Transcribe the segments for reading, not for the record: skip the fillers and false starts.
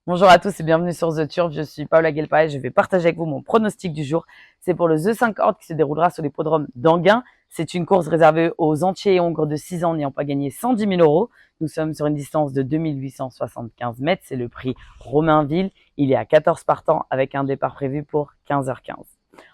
Bonjour à tous et bienvenue sur The Turf. Je suis Paola Guelpa et je vais partager avec vous mon pronostic du jour. C'est pour le The 5 Horde qui se déroulera sur l'hippodrome d'Anguin. C'est une course réservée aux entiers et hongres de 6 ans n'ayant pas gagné 110 000 euros. Nous sommes sur une distance de 2875 mètres. C'est le prix Romainville. Il est à 14 partants avec un départ prévu pour 15h15.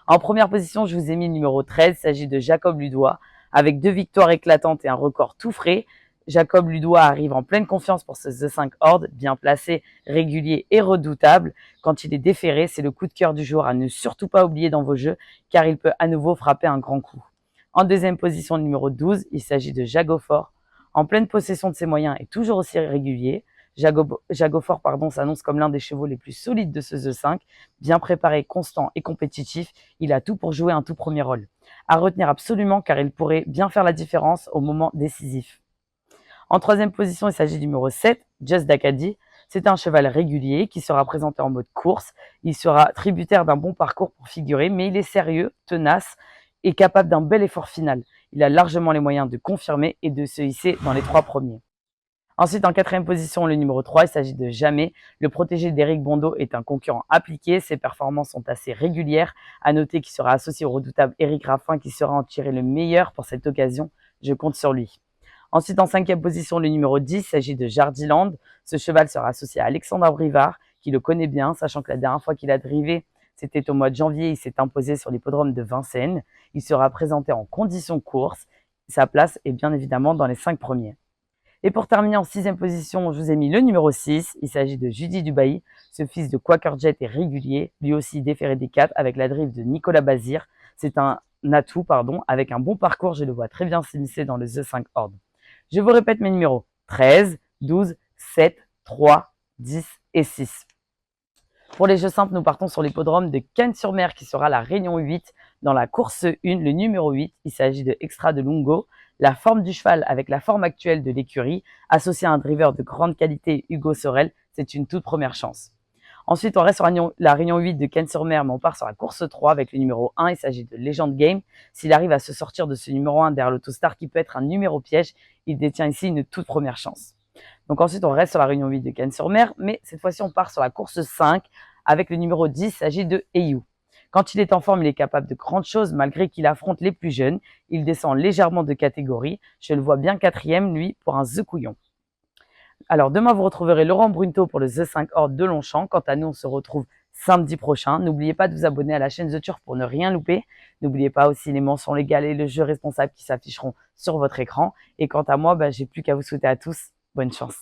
En première position, je vous ai mis le numéro 13. Il s'agit de Jacob Ludois. Avec 2 victoires éclatantes et un record tout frais, Jacob Ludois arrive en pleine confiance pour ce The 5 Horde, bien placé, régulier et redoutable. Quand il est déféré, c'est le coup de cœur du jour à ne surtout pas oublier dans vos jeux, car il peut à nouveau frapper un grand coup. En deuxième position, numéro 12, il s'agit de Jagofort. En pleine possession de ses moyens et toujours aussi régulier, Jagofort s'annonce comme l'un des chevaux les plus solides de ce The 5, bien préparé, constant et compétitif. Il a tout pour jouer un tout premier rôle. À retenir absolument car il pourrait bien faire la différence au moment décisif. En troisième position, il s'agit du numéro 7, Just Dakadi. C'est un cheval régulier qui sera présenté en mode course. Il sera tributaire d'un bon parcours pour figurer, mais il est sérieux, tenace et capable d'un bel effort final. Il a largement les moyens de confirmer et de se hisser dans les 3 premiers. Ensuite, en quatrième position, le numéro 3, il s'agit de Jamais. Le protégé d'Éric Bondo est un concurrent appliqué. Ses performances sont assez régulières. À noter qu'il sera associé au redoutable Éric Raffin qui sera en tirer le meilleur pour cette occasion. Je compte sur lui. Ensuite, en cinquième position, le numéro 10, il s'agit de Jardiland. Ce cheval sera associé à Alexandre Brivard, qui le connaît bien, sachant que la dernière fois qu'il a drivé, c'était au mois de janvier, il s'est imposé sur l'hippodrome de Vincennes. Il sera présenté en condition course. Sa place est bien évidemment dans les 5 premiers. Et pour terminer en sixième position, je vous ai mis le numéro 6. Il s'agit de Judy Dubaï. Ce fils de Quaker Jet est régulier, lui aussi déféré des 4 avec la drive de Nicolas Bazir. C'est un atout, avec un bon parcours, je le vois très bien s'immiscer dans le The 5 Horde. Je vous répète mes numéros 13, 12, 7, 3, 10 et 6. Pour les jeux simples, nous partons sur l'hippodrome de Cannes-sur-Mer qui sera la réunion 8 dans la course 1, le numéro 8. Il s'agit de Extra de Lungo. La forme du cheval avec la forme actuelle de l'écurie, associée à un driver de grande qualité, Hugo Sorel, c'est une toute première chance. Ensuite, on reste sur la réunion 8 de Cannes-sur-Mer, mais on part sur la course 3 avec le numéro 1. Il s'agit de Legend Game. S'il arrive à se sortir de ce numéro 1 derrière l'Autostar qui peut être un numéro piège, il détient ici une toute première chance. Donc ensuite, on reste sur la réunion 8 de Cannes-sur-Mer, mais cette fois-ci, on part sur la course 5 avec le numéro 10. Il s'agit de Eyu. Quand il est en forme, il est capable de grandes choses malgré qu'il affronte les plus jeunes. Il descend légèrement de catégorie. Je le vois bien quatrième, lui, pour un The Couillon. Alors demain, vous retrouverez Laurent Brunto pour le The 5 Horde de Longchamp. Quant à nous, on se retrouve samedi prochain. N'oubliez pas de vous abonner à la chaîne The Turf pour ne rien louper. N'oubliez pas aussi les mentions légales et le jeu responsable qui s'afficheront sur votre écran. Et quant à moi, j'ai plus qu'à vous souhaiter à tous bonne chance.